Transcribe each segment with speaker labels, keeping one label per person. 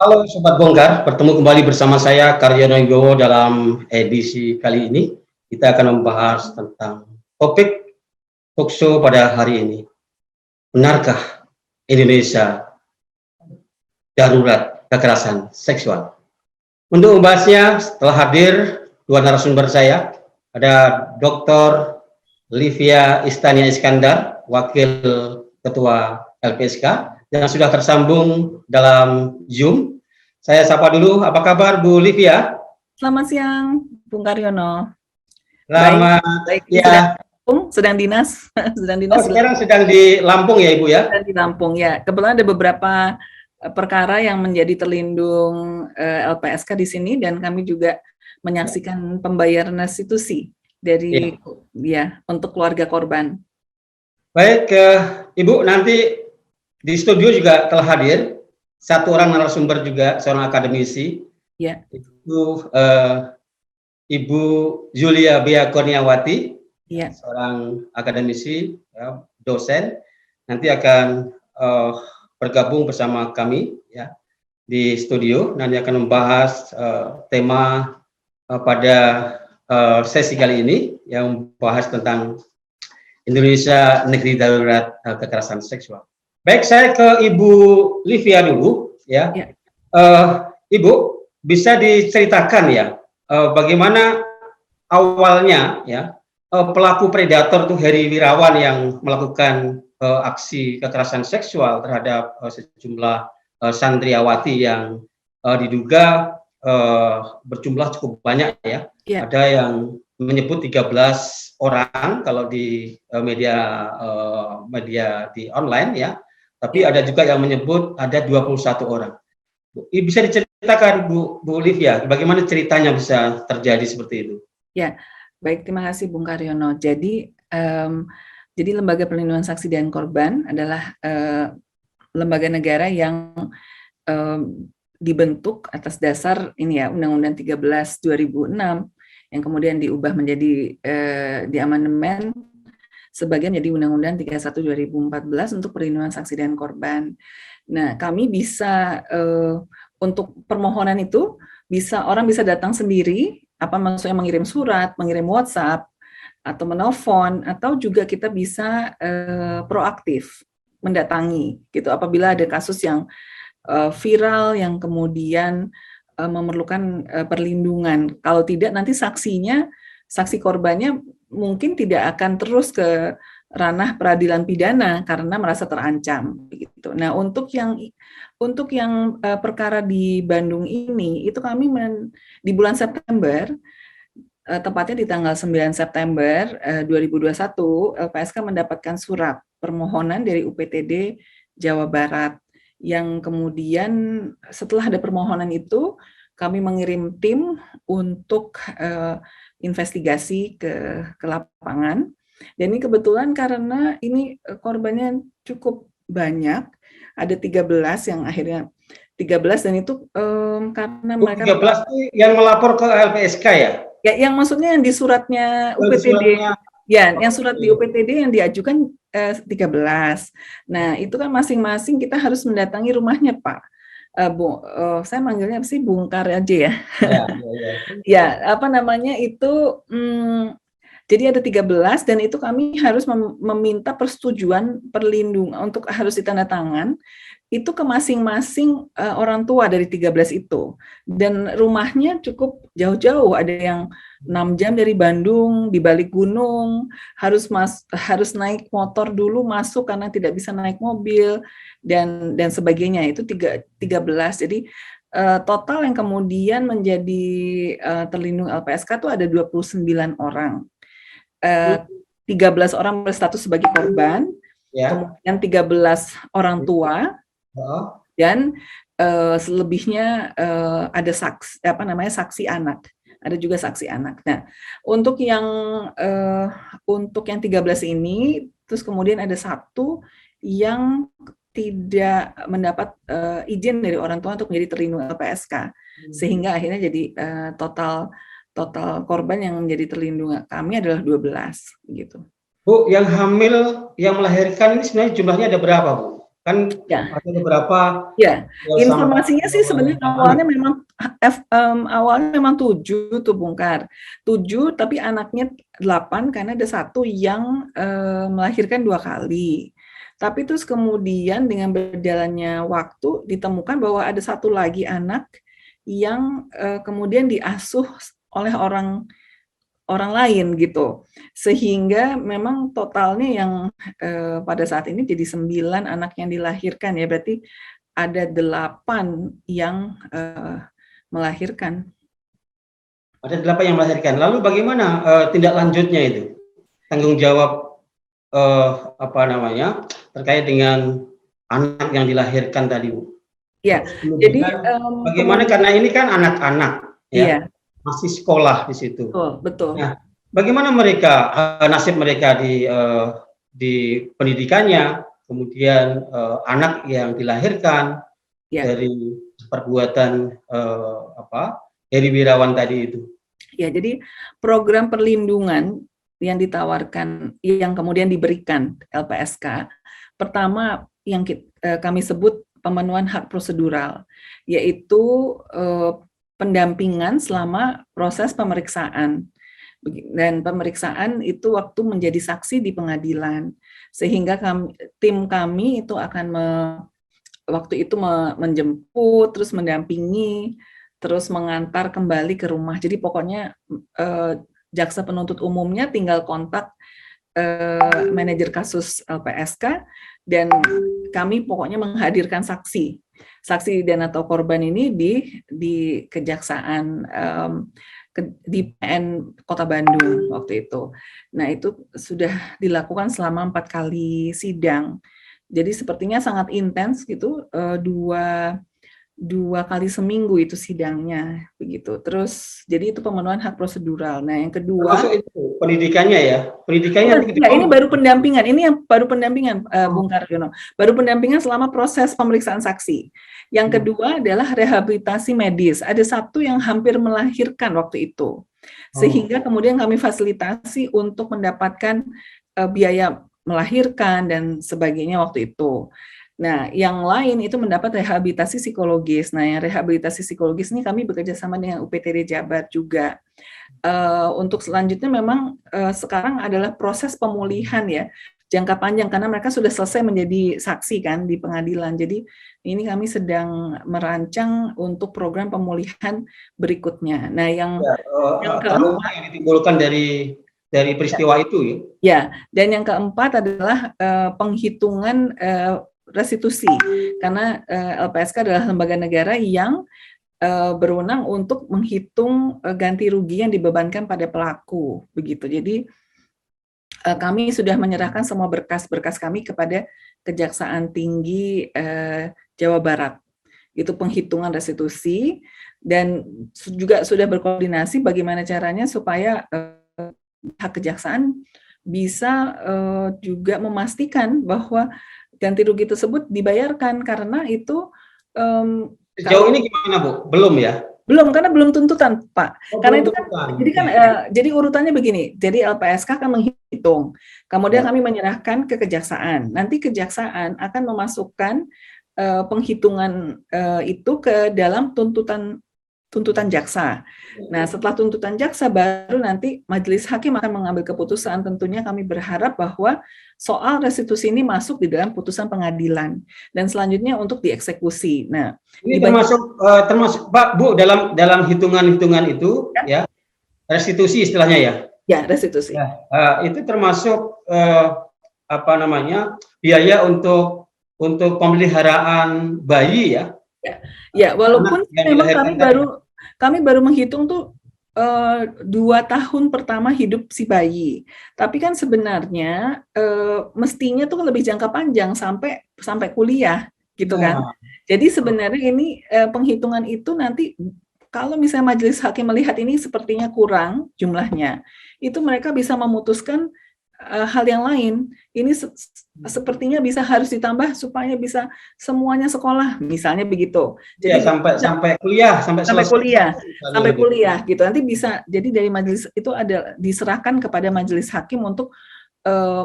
Speaker 1: Halo Sobat Bongkar, bertemu kembali bersama saya Karyono Wibowo dalam edisi kali ini. Kita akan membahas tentang topik talkshow pada hari ini. Benarkah Indonesia darurat kekerasan seksual? Untuk membahasnya telah hadir dua narasumber saya. Ada Dr. Livia Istania Iskandar, Wakil Ketua LPSK, yang sudah tersambung dalam Zoom. Saya sapa dulu, apa kabar Bu Livia?
Speaker 2: Selamat siang, Bung Karyono.
Speaker 1: Selamat,
Speaker 2: baik.
Speaker 1: Ya.
Speaker 2: Sedang dinas,
Speaker 1: Sekarang sedang di Lampung ya Ibu ya?
Speaker 2: Sedang di Lampung ya. Kebetulan ada beberapa perkara yang menjadi terlindung LPSK di sini, dan kami juga menyaksikan pembayaran restitusi dari untuk keluarga korban.
Speaker 1: Baik, Ibu, nanti di studio juga telah hadir satu orang narasumber juga, seorang akademisi.
Speaker 2: Ya.
Speaker 1: Itu Ibu Julia Bea Kurniawati, seorang akademisi, dosen. Nanti akan bergabung bersama kami ya di studio. Nanti akan membahas tema pada sesi kali ini yang membahas tentang Indonesia negeri darurat kekerasan seksual. Baik, saya ke Ibu Livia dulu ya. Ibu bisa diceritakan ya bagaimana awalnya ya pelaku predator itu Heri Wirawan yang melakukan aksi kekerasan seksual terhadap sejumlah santriawati yang diduga berjumlah cukup banyak ya. Ada yang menyebut 13 orang kalau di media di online ya, tapi ada juga yang menyebut ada 21 orang. Bisa diceritakan Bu Livia, bagaimana ceritanya bisa terjadi seperti itu?
Speaker 2: Ya, baik, terima kasih Bung Karyono. Jadi Lembaga Perlindungan Saksi dan Korban adalah lembaga negara yang dibentuk atas dasar ini ya Undang-Undang 13 2006 yang kemudian diubah menjadi diamandemen sebagai menjadi Undang-Undang 31 2014 untuk perlindungan saksi dan korban. Nah, kami bisa untuk permohonan itu orang bisa datang sendiri, maksudnya mengirim surat, mengirim WhatsApp atau menelpon, atau juga kita bisa proaktif mendatangi gitu apabila ada kasus yang viral yang kemudian memerlukan perlindungan. Kalau tidak, nanti saksi korbannya mungkin tidak akan terus ke ranah peradilan pidana karena merasa terancam. Gitu. Nah, untuk yang perkara di Bandung ini, itu kami di bulan September, tepatnya di tanggal 9 September 2021, LPSK mendapatkan surat permohonan dari UPTD Jawa Barat, yang kemudian setelah ada permohonan itu, kami mengirim tim untuk investigasi ke lapangan. Dan ini kebetulan karena ini korbannya cukup banyak, ada 13 yang akhirnya 13, dan itu karena mereka
Speaker 1: 13 itu yang melapor ke LPSK ya?
Speaker 2: Ya, yang maksudnya yang di suratnya UPTD. Ya, yang surat di UPTD yang diajukan 13. Nah, itu kan masing-masing kita harus mendatangi rumahnya, Pak. Saya manggilnya sih Bungkar aja ya. Ya, jadi ada 13, dan itu kami harus meminta persetujuan perlindungan untuk harus ditandatangan itu ke masing-masing orang tua dari 13 itu. Dan rumahnya cukup jauh-jauh, ada yang 6 jam dari Bandung, di balik gunung, harus naik motor dulu masuk karena tidak bisa naik mobil, dan sebagainya. Itu 13. Jadi total yang kemudian menjadi terlindung LPSK itu ada 29 orang. 13 orang berstatus sebagai korban, kemudian 13 orang tua, dan selebihnya ada saksi anak. Ada juga saksi anak. Nah, untuk yang 13 ini, terus kemudian ada satu yang tidak mendapat izin dari orang tua untuk menjadi terlindung LPSK, sehingga akhirnya jadi total korban yang menjadi terlindung kami adalah 12 gitu.
Speaker 1: Bu, yang hamil, yang melahirkan ini sebenarnya jumlahnya ada berapa, Bu? Kan
Speaker 2: Ya.
Speaker 1: ada beberapa.
Speaker 2: Ya, informasinya sih sebenarnya awalnya memang 7 tuh Bungkar. 7 tapi anaknya 8 karena ada 1 yang melahirkan 2 kali. Tapi terus kemudian dengan berjalannya waktu ditemukan bahwa ada 1 lagi anak yang kemudian diasuh oleh orang lain gitu. Sehingga memang totalnya yang pada saat ini jadi 9 anak yang dilahirkan ya, berarti ada 8 yang melahirkan.
Speaker 1: Ada 8 yang melahirkan. Lalu bagaimana tindak lanjutnya itu? Tanggung jawab terkait dengan anak yang dilahirkan tadi, Bu?
Speaker 2: Ya, jadi
Speaker 1: bagaimana karena ini kan anak-anak ya,
Speaker 2: iya,
Speaker 1: masih sekolah di situ.
Speaker 2: Betul.
Speaker 1: Nah, bagaimana mereka nasib mereka di pendidikannya, kemudian anak yang dilahirkan dari perbuatan Heri Wirawan tadi itu.
Speaker 2: Ya, jadi program perlindungan yang ditawarkan, yang kemudian diberikan LPSK, pertama yang kami sebut pemenuhan hak prosedural, yaitu pendampingan selama proses pemeriksaan. Dan pemeriksaan itu waktu menjadi saksi di pengadilan, sehingga tim kami itu akan waktu itu menjemput, terus mendampingi, terus mengantar kembali ke rumah. Jadi pokoknya jaksa penuntut umumnya tinggal kontak manajer kasus LPSK dan kami pokoknya menghadirkan saksi dan atau korban ini di kejaksaan di PN Kota Bandung waktu itu. Nah, itu sudah dilakukan selama 4 kali sidang. Jadi sepertinya sangat intens gitu, 2 kali seminggu itu sidangnya begitu. Terus jadi itu pemenuhan hak prosedural. Nah, yang kedua
Speaker 1: itu pendidikannya ya.
Speaker 2: Ini baru pendampingan. Ini yang baru pendampingan Bung Karyono. Baru pendampingan selama proses pemeriksaan saksi. Yang kedua adalah rehabilitasi medis. Ada 1 yang hampir melahirkan waktu itu. Sehingga kemudian kami fasilitasi untuk mendapatkan biaya melahirkan dan sebagainya waktu itu. Nah, yang lain itu mendapat rehabilitasi psikologis. Nah, yang rehabilitasi psikologis ini kami bekerja sama dengan UPTD Jabar juga. Untuk selanjutnya memang sekarang adalah proses pemulihan ya, jangka panjang karena mereka sudah selesai menjadi saksi kan di pengadilan. Jadi ini kami sedang merancang untuk program pemulihan berikutnya. Nah, yang
Speaker 1: keempat yang ditimbulkan dari peristiwa itu ya.
Speaker 2: Ya, dan yang keempat adalah penghitungan restitusi, karena LPSK adalah lembaga negara yang berwenang untuk menghitung ganti rugi yang dibebankan pada pelaku, begitu. Jadi kami sudah menyerahkan semua berkas-berkas kami kepada Kejaksaan Tinggi Jawa Barat. Itu penghitungan restitusi dan juga sudah berkoordinasi bagaimana caranya supaya hak kejaksaan bisa juga memastikan bahwa ganti rugi tersebut dibayarkan karena itu
Speaker 1: sejauh ini gimana Bu? Belum ya?
Speaker 2: Belum, karena belum tuntutan Pak. Karena itu kan, jadi urutannya begini. Jadi LPSK akan menghitung, kemudian kami menyerahkan ke kejaksaan. Nanti kejaksaan akan memasukkan penghitungan itu ke dalam tuntutan jaksa. Nah, setelah tuntutan jaksa baru nanti majelis hakim akan mengambil keputusan. Tentunya kami berharap bahwa soal restitusi ini masuk di dalam putusan pengadilan dan selanjutnya untuk dieksekusi. Nah,
Speaker 1: ini termasuk Pak Bu dalam hitungan-hitungan itu ya, restitusi istilahnya ya.
Speaker 2: Ya, restitusi.
Speaker 1: Ya, itu termasuk biaya untuk pemeliharaan bayi ya.
Speaker 2: Ya, walaupun memang kami baru menghitung tuh 2 tahun pertama hidup si bayi. Tapi kan sebenarnya mestinya tuh lebih jangka panjang sampai kuliah gitu kan. Jadi sebenarnya ini penghitungan itu nanti kalau misalnya majelis hakim melihat ini sepertinya kurang jumlahnya, itu mereka bisa memutuskan hal yang lain. Ini sepertinya harus ditambah supaya bisa semuanya sekolah, misalnya begitu.
Speaker 1: Jadi sampai kuliah, sampai
Speaker 2: kuliah gitu. Nanti bisa jadi dari majelis itu ada diserahkan kepada majelis hakim untuk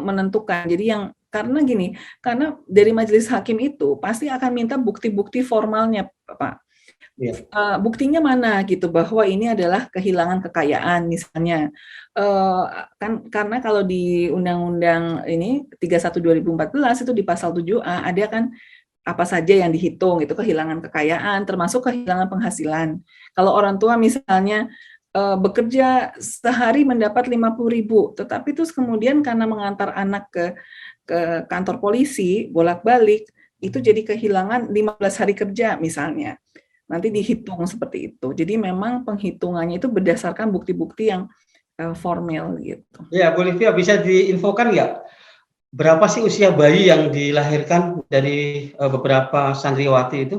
Speaker 2: menentukan. Jadi yang karena gini, karena dari majelis hakim itu pasti akan minta bukti-bukti formalnya, Pak. Buktinya mana gitu bahwa ini adalah kehilangan kekayaan misalnya, kan karena kalau di Undang-Undang ini 31 2014 itu di pasal 7A ada kan apa saja yang dihitung itu kehilangan kekayaan termasuk kehilangan penghasilan. Kalau orang tua misalnya bekerja sehari mendapat 50.000, tetapi terus kemudian karena mengantar anak ke kantor polisi bolak-balik itu jadi kehilangan 15 hari kerja misalnya. Nanti dihitung seperti itu. Jadi memang penghitungannya itu berdasarkan bukti-bukti yang formal gitu.
Speaker 1: Ya, Bolivia bisa diinfokan nggak berapa sih usia bayi yang dilahirkan dari beberapa santriwati itu?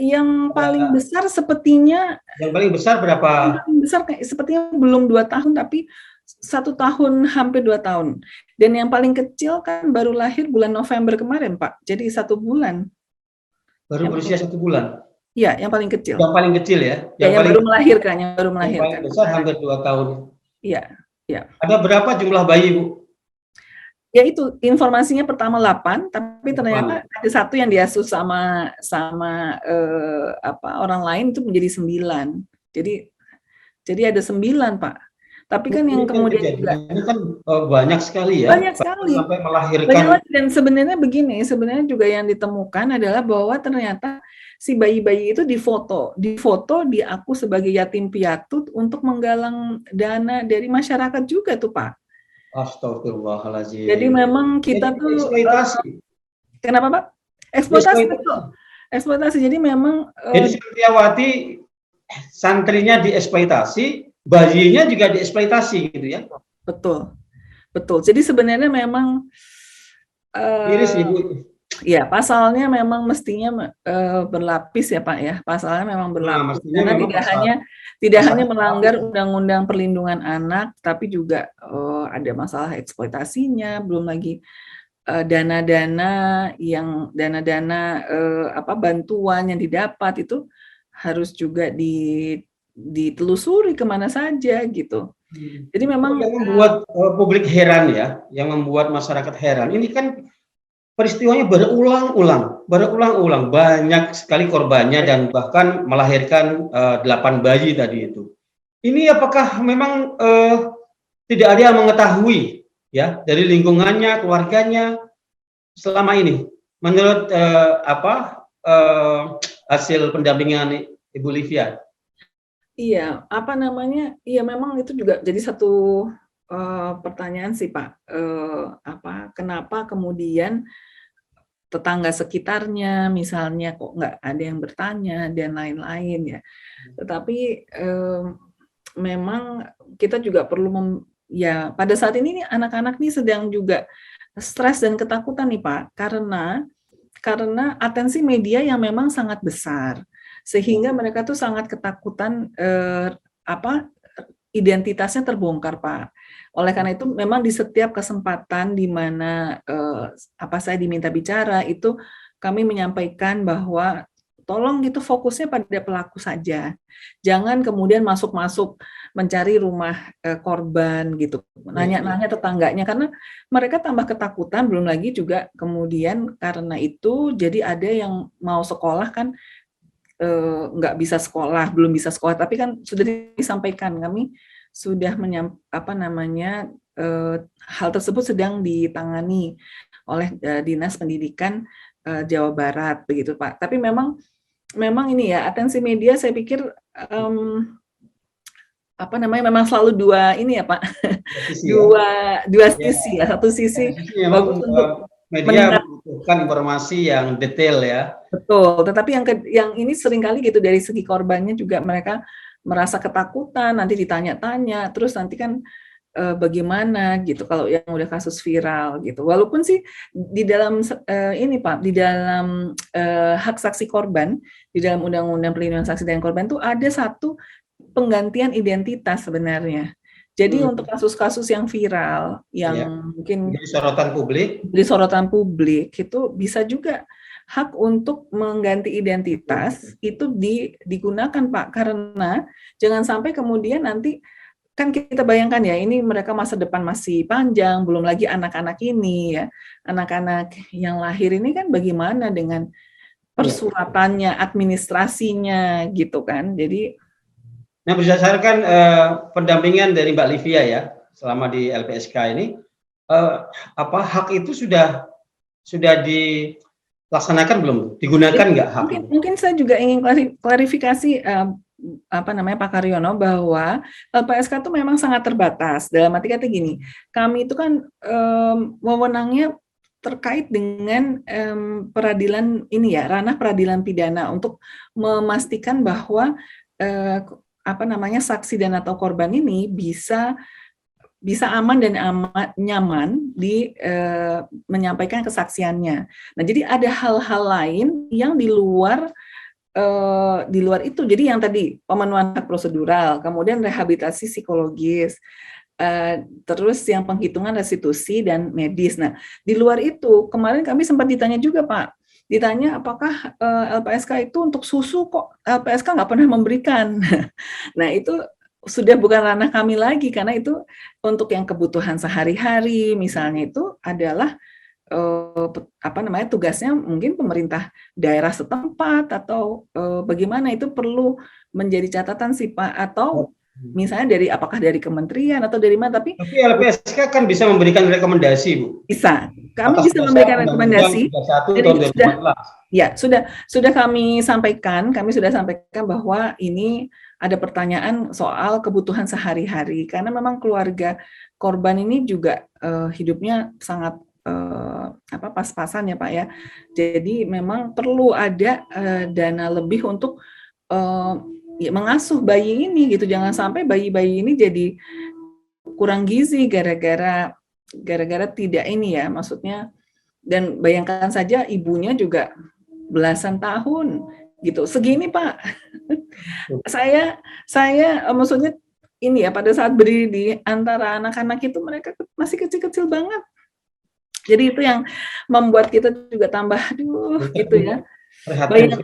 Speaker 2: Yang paling besar sepertinya.
Speaker 1: Yang paling besar berapa?
Speaker 2: Yang paling besar sepertinya belum 2 tahun tapi 1 tahun hampir 2 tahun. Dan yang paling kecil kan baru lahir bulan November kemarin, Pak. Jadi 1 bulan.
Speaker 1: Baru berusia 1 bulan.
Speaker 2: Iya, yang paling kecil.
Speaker 1: Yang paling kecil ya?
Speaker 2: Yang baru melahirkan, yang baru melahirkan.
Speaker 1: Yang paling besar hampir 2 tahun.
Speaker 2: Iya, iya.
Speaker 1: Ada berapa jumlah bayi, Bu?
Speaker 2: Ya itu, informasinya pertama 8, tapi ternyata ada 1 yang diasuh sama orang lain itu menjadi 9. Jadi ada 9, Pak. Tapi kan yang kemudian juga
Speaker 1: ini kan banyak sekali ya.
Speaker 2: Banyak sekali.
Speaker 1: Sampai melahirkan.
Speaker 2: Dan sebenarnya begini, sebenarnya juga yang ditemukan adalah bahwa ternyata si bayi-bayi itu difoto diaku sebagai yatim piatu untuk menggalang dana dari masyarakat juga tuh, Pak.
Speaker 1: Astagfirullahaladzim.
Speaker 2: Jadi memang kita tuh
Speaker 1: eksploitasi.
Speaker 2: Kenapa, Pak? Eksploitasi betul. Eksploitasi. Jadi memang
Speaker 1: jadi santriwati santrinya dieksploitasi, bayinya juga dieksploitasi gitu ya.
Speaker 2: Betul. Betul. Jadi sebenarnya memang
Speaker 1: miris Ibu.
Speaker 2: Ya, pasalnya memang mestinya berlapis ya, Pak ya. Pasalnya memang berlapis. Karena tidak hanya melanggar Undang-Undang Perlindungan Anak, tapi juga ada masalah eksploitasinya, belum lagi dana-dana bantuan yang didapat itu harus juga ditelusuri kemana saja gitu. Jadi memang
Speaker 1: yang membuat publik heran ya, yang membuat masyarakat heran. Ini kan peristiwanya berulang-ulang, banyak sekali korbannya dan bahkan melahirkan 8 bayi tadi itu. Ini apakah memang tidak ada yang mengetahui ya dari lingkungannya, keluarganya selama ini? Menurut hasil pendampingan Ibu Livia?
Speaker 2: Iya, iya memang itu juga jadi satu pertanyaan sih, Pak. Kenapa kemudian tetangga sekitarnya misalnya kok nggak ada yang bertanya dan lain-lain ya. Tetapi memang kita juga perlu pada saat ini anak-anak nih sedang juga stres dan ketakutan nih, Pak, karena atensi media yang memang sangat besar sehingga mereka tuh sangat ketakutan identitasnya terbongkar, Pak. Oleh karena itu memang di setiap kesempatan di mana saya diminta bicara itu kami menyampaikan bahwa tolong gitu fokusnya pada pelaku saja. Jangan kemudian masuk-masuk mencari rumah korban gitu. Nanya-nanya tetangganya karena mereka tambah ketakutan, belum lagi juga kemudian karena itu jadi ada yang mau sekolah kan nggak bisa sekolah, belum bisa sekolah, tapi kan sudah disampaikan kami sudah hal tersebut sedang ditangani oleh Dinas Pendidikan Jawa Barat begitu, Pak. Tapi memang ini ya atensi media saya pikir memang selalu dua ini ya, Pak. Dua sisi ya. Satu sisi bagus untuk
Speaker 1: media membutuhkan informasi yang detail ya.
Speaker 2: Betul, tetapi yang ini seringkali gitu dari segi korbannya juga mereka merasa ketakutan, nanti ditanya-tanya, terus nanti kan bagaimana gitu kalau yang udah kasus viral gitu. Walaupun sih di dalam ini Pak, di dalam hak saksi korban, di dalam Undang-Undang Perlindungan Saksi dan Korban tuh ada satu penggantian identitas sebenarnya. Jadi untuk kasus-kasus yang viral, yang mungkin
Speaker 1: jadi
Speaker 2: sorotan publik itu bisa juga hak untuk mengganti identitas itu digunakan, Pak, karena jangan sampai kemudian nanti kan kita bayangkan ya, ini mereka masa depan masih panjang, belum lagi anak-anak ini ya, anak-anak yang lahir ini kan bagaimana dengan persuratannya, administrasinya gitu kan. Jadi
Speaker 1: nah, berdasarkan pendampingan dari Mbak Livia ya selama di LPSK ini, apa hak itu sudah dilaksanakan belum? Digunakan nggak hak itu?
Speaker 2: Mungkin saya juga ingin klarifikasi Pak Karyono, bahwa LPSK itu memang sangat terbatas. Dalam arti kata gini, kami itu kan wewenangnya terkait dengan peradilan ini ya, ranah peradilan pidana untuk memastikan bahwa saksi dan atau korban ini bisa aman dan nyaman menyampaikan kesaksiannya. Nah, jadi ada hal-hal lain yang di luar itu. Jadi yang tadi pemenuhan hak prosedural, kemudian rehabilitasi psikologis, terus yang penghitungan restitusi dan medis. Nah, di luar itu kemarin kami sempat ditanya juga, Pak. Ditanya apakah LPSK itu untuk susu, kok LPSK nggak pernah memberikan. Nah, itu sudah bukan ranah kami lagi, karena itu untuk yang kebutuhan sehari-hari misalnya itu adalah tugasnya mungkin pemerintah daerah setempat atau bagaimana, itu perlu menjadi catatan sih Pak, atau misalnya apakah dari kementerian atau dari mana, tapi
Speaker 1: LPSK kan bisa memberikan rekomendasi, Bu.
Speaker 2: Bisa, kami bisa memberikan rekomendasi. Sudah kami sampaikan bahwa ini ada pertanyaan soal kebutuhan sehari-hari, karena memang keluarga korban ini juga hidupnya sangat pas-pasan ya Pak ya. Jadi memang perlu ada dana lebih untuk mengasuh bayi ini gitu. Jangan sampai bayi-bayi ini jadi kurang gizi gara-gara tidak ini ya, maksudnya. Dan bayangkan saja ibunya juga belasan tahun gitu. Segini Pak. saya maksudnya ini ya, pada saat berdiri di antara anak-anak itu mereka masih kecil-kecil banget. Jadi itu yang membuat kita juga tambah gitu ya.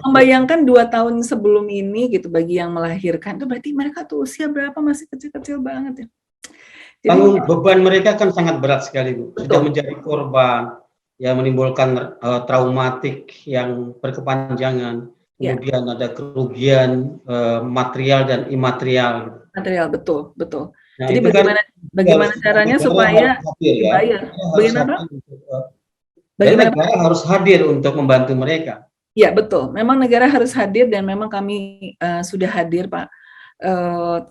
Speaker 2: Membayangkan 2 tahun sebelum ini gitu, bagi yang melahirkan itu berarti mereka tuh usia berapa, masih kecil-kecil banget ya.
Speaker 1: Jadi, beban mereka kan sangat berat sekali, Bu. Sudah menjadi korban yang menimbulkan traumatik yang berkepanjangan. Kemudian ada kerugian material dan imaterial.
Speaker 2: Material, betul. Nah, jadi bagaimana caranya supaya dibayar?
Speaker 1: Bagaimana negara harus hadir untuk membantu mereka?
Speaker 2: Ya, betul. Memang negara harus hadir dan memang kami sudah hadir, Pak.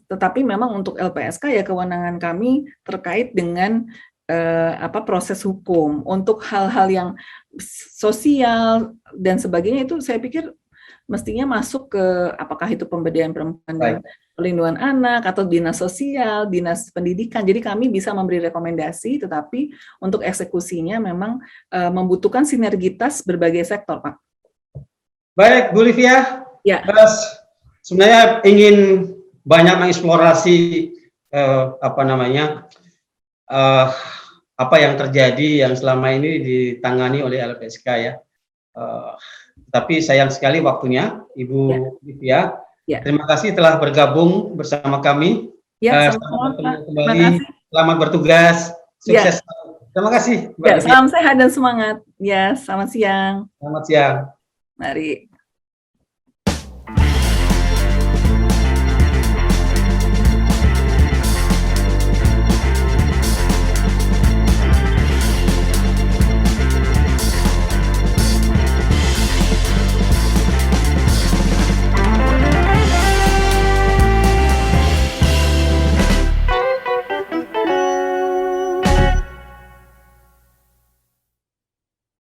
Speaker 2: Tetapi memang untuk LPSK ya kewenangan kami terkait dengan proses hukum. Untuk hal-hal yang sosial dan sebagainya itu saya pikir mestinya masuk ke apakah itu pemberdayaan perempuan dan perlindungan anak atau dinas sosial, dinas pendidikan. Jadi kami bisa memberi rekomendasi, tetapi untuk eksekusinya memang membutuhkan sinergitas berbagai sektor, Pak.
Speaker 1: Baik, Bu Livia.
Speaker 2: Ya.
Speaker 1: Sebenarnya ingin banyak mengeksplorasi apa yang terjadi yang selama ini ditangani oleh LPSK ya. Tapi sayang sekali waktunya, Ibu Livia. Ya. Terima kasih telah bergabung bersama kami.
Speaker 2: Ya,
Speaker 1: selamat bertemu kembali. Selamat bertugas. Sukses. Ya. Terima kasih.
Speaker 2: Ya, salam sehat dan semangat. Ya, selamat siang.
Speaker 1: Selamat siang.
Speaker 2: Mari.